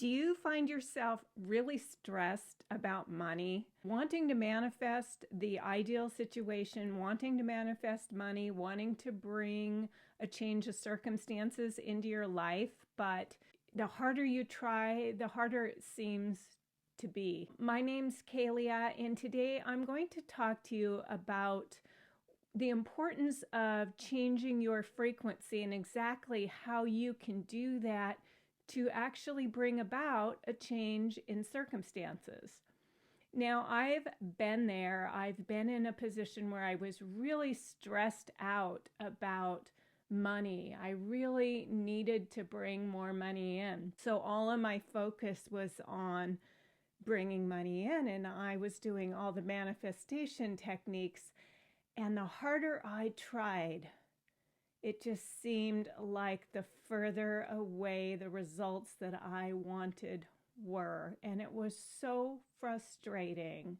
Do you find yourself really stressed about money, wanting to manifest the ideal situation, wanting to manifest money, wanting to bring a change of circumstances into your life, but the harder you try, the harder it seems to be? My name's Kalia, and today I'm going to talk to you about the importance of changing your frequency and exactly how you can do that to actually bring about a change in circumstances. Now, I've been there. I've been in a position where I was really stressed out about money. I really needed to bring more money in. So all of my focus was on bringing money in, and I was doing all the manifestation techniques. And the harder I tried, it just seemed like the further away the results that I wanted were. And it was so frustrating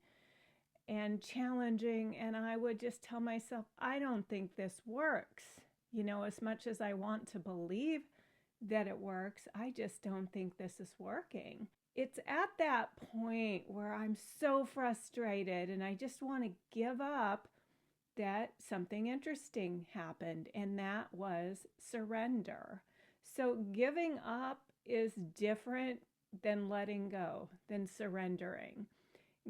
and challenging. And I would just tell myself, I don't think this works. You know, as much as I want to believe that it works, I just don't think this is working. It's at that point where I'm so frustrated and I just want to give up that something interesting happened, and that was surrender. So giving up is different than letting go, than surrendering.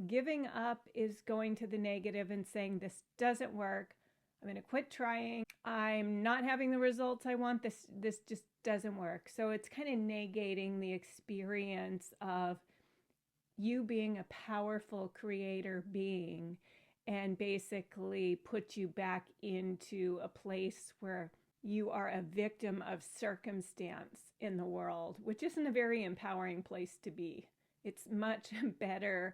Giving up is going to the negative and saying, this doesn't work. I'm going to quit trying. I'm not having the results I want. This just doesn't work. So it's kind of negating the experience of you being a powerful creator being, and basically put you back into a place where you are a victim of circumstance in the world, which isn't a very empowering place to be. It's much better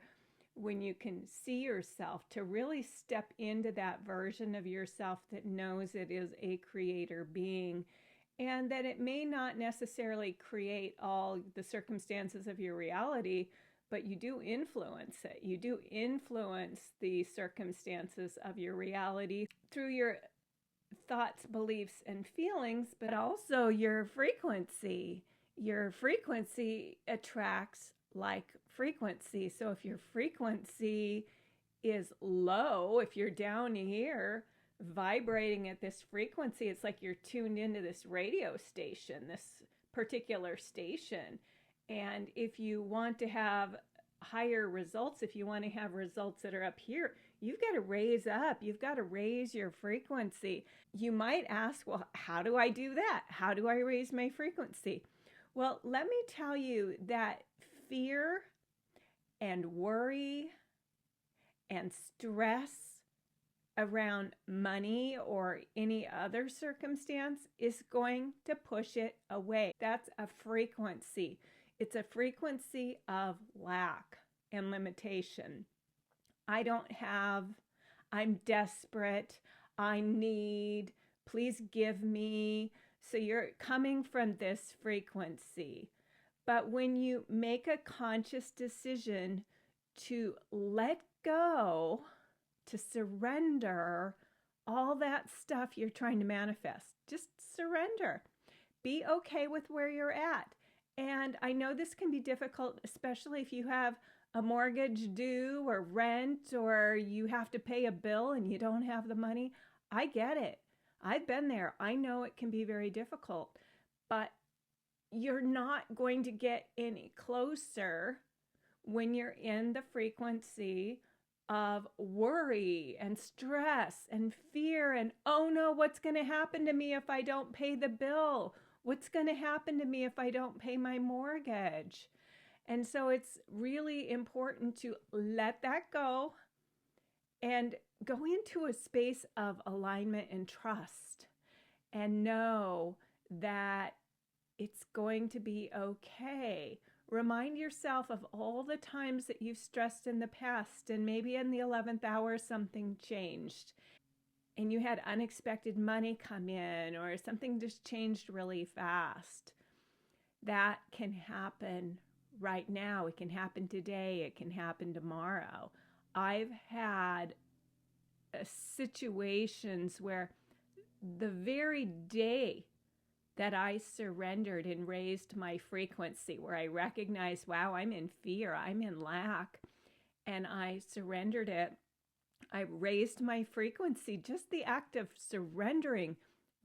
when you can see yourself, to really step into that version of yourself that knows it is a creator being, and that it may not necessarily create all the circumstances of your reality, but you do influence it. You do influence the circumstances of your reality through your thoughts, beliefs, and feelings, but also your frequency. Your frequency attracts like frequency. So if your frequency is low, if you're down here vibrating at this frequency, it's like you're tuned into this radio station, this particular station. And if you want to have higher results, if you want to have results that are up here, you've got to raise up. You've got to raise your frequency. You might ask, well, how do I do that? How do I raise my frequency? Well, let me tell you that fear and worry and stress around money or any other circumstance is going to push it away. That's a frequency. It's a frequency of lack and limitation. I'm desperate, I need, please give me. So you're coming from this frequency. But when you make a conscious decision to let go, to surrender all that stuff you're trying to manifest, just surrender. Be okay with where you're at. And I know this can be difficult, especially if you have a mortgage due or rent, or you have to pay a bill and you don't have the money. I get it. I've been there. I know it can be very difficult, but you're not going to get any closer when you're in the frequency of worry and stress and fear and, oh no, what's going to happen to me if I don't pay the bill? What's going to happen to me if I don't pay my mortgage? And so it's really important to let that go and go into a space of alignment and trust and know that it's going to be okay. Remind yourself of all the times that you've stressed in the past, and maybe in the 11th hour something changed and you had unexpected money come in, or something just changed really fast. That can happen right now. It can happen today. It can happen tomorrow. I've had situations where the very day that I surrendered and raised my frequency, where I recognized, wow, I'm in fear, I'm in lack, and I surrendered it. I raised my frequency. Just the act of surrendering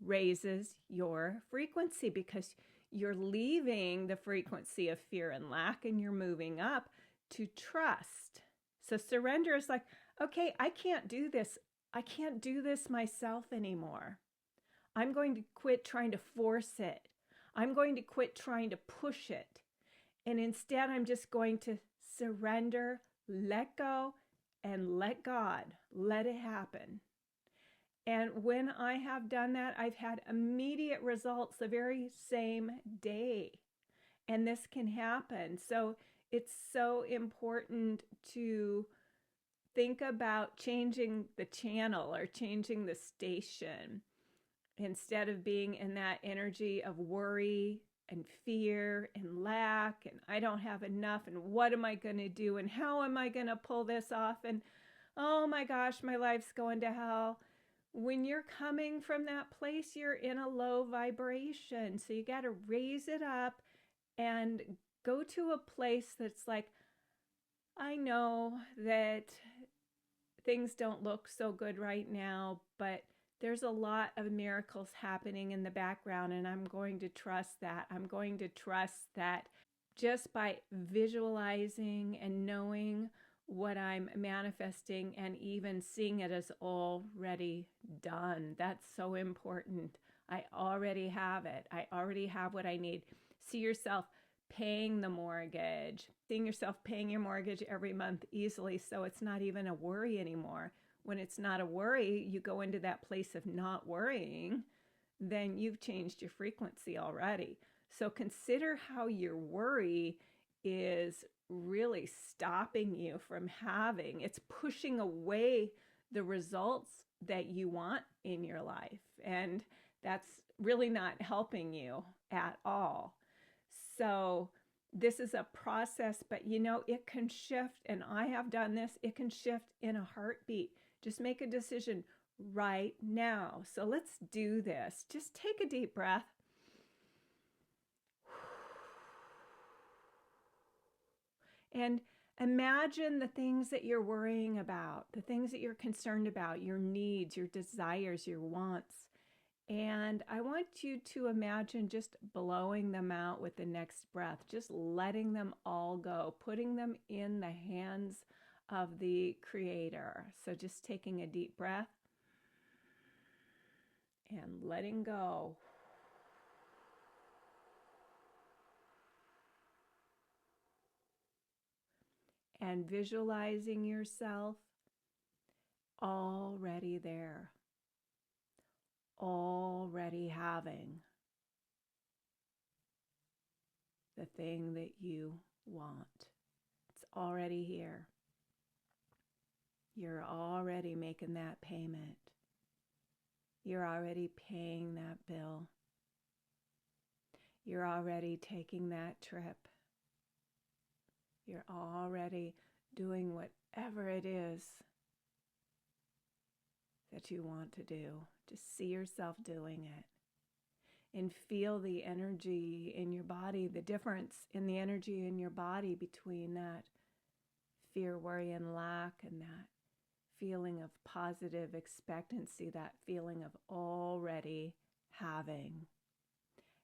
raises your frequency, because you're leaving the frequency of fear and lack and you're moving up to trust. So surrender is like, okay, I can't do this. I can't do this myself anymore. I'm going to quit trying to force it. I'm going to quit trying to push it. And instead, I'm just going to surrender, let go, and let God. Let it happen. And when I have done that, I've had immediate results the very same day. And this can happen. So it's so important to think about changing the channel or changing the station, instead of being in that energy of worry and fear and lack and I don't have enough and what am I going to do and how am I going to pull this off and oh my gosh, my life's going to hell. When you're coming from that place, you're in a low vibration. So you got to raise it up and go to a place that's like, I know that things don't look so good right now, but there's a lot of miracles happening in the background, and I'm going to trust that. I'm going to trust that just by visualizing and knowing what I'm manifesting and even seeing it as already done. That's so important. I already have it. I already have what I need. See yourself paying the mortgage, seeing yourself paying your mortgage every month easily, so it's not even a worry anymore. When it's not a worry, you go into that place of not worrying, then you've changed your frequency already. So consider how your worry is really stopping you from having, it's pushing away the results that you want in your life. And that's really not helping you at all. So this is a process, but it can shift. And I have done this. It can shift in a heartbeat. Just make a decision right now. So let's do this. Just take a deep breath. And imagine the things that you're worrying about, the things that you're concerned about, your needs, your desires, your wants. And I want you to imagine just blowing them out with the next breath, just letting them all go, putting them in the hands of the Creator. So just taking a deep breath and letting go. And visualizing yourself already there, already having the thing that you want. It's already here. You're already making that payment. You're already paying that bill. You're already taking that trip. You're already doing whatever it is that you want to do. Just see yourself doing it and feel the energy in your body, the difference in the energy in your body between that fear, worry, and lack and that feeling of positive expectancy, that feeling of already having.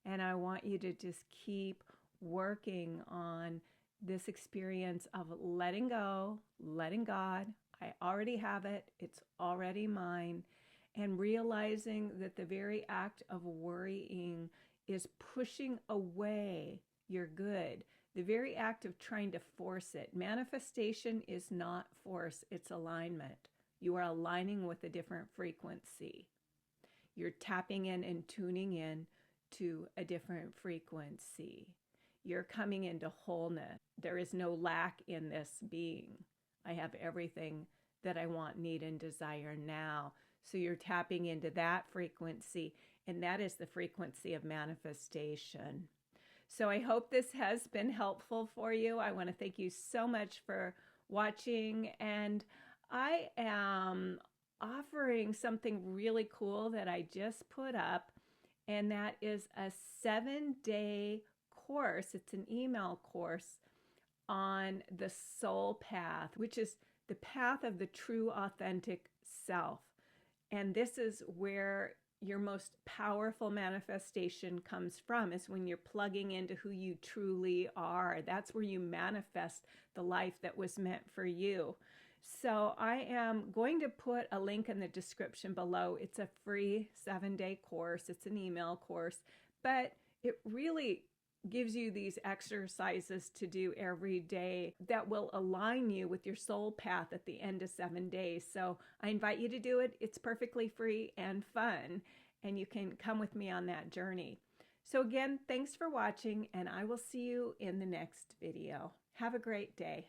And I want you to just keep working on this experience of letting go, letting God. I already have it. It's already mine. And realizing that the very act of worrying is pushing away your good. The very act of trying to force it. Manifestation is not force, it's alignment. You are aligning with a different frequency. You're tapping in and tuning in to a different frequency. You're coming into wholeness. There is no lack in this being. I have everything that I want, need, and desire now. So you're tapping into that frequency, and that is the frequency of manifestation. So I hope this has been helpful for you. I want to thank you so much for watching, and I am offering something really cool that I just put up. And that is a 7-day course. It's an email course on the soul path, which is the path of the true, authentic self. And this is where your most powerful manifestation comes from, is when you're plugging into who you truly are. That's where you manifest the life that was meant for you. So I am going to put a link in the description below. It's a free 7-day course. It's an email course, but it really gives you these exercises to do every day that will align you with your soul path at the end of 7 days. So I invite you to do it. It's perfectly free and fun, and you can come with me on that journey. So again, thanks for watching, and I will see you in the next video. Have a great day.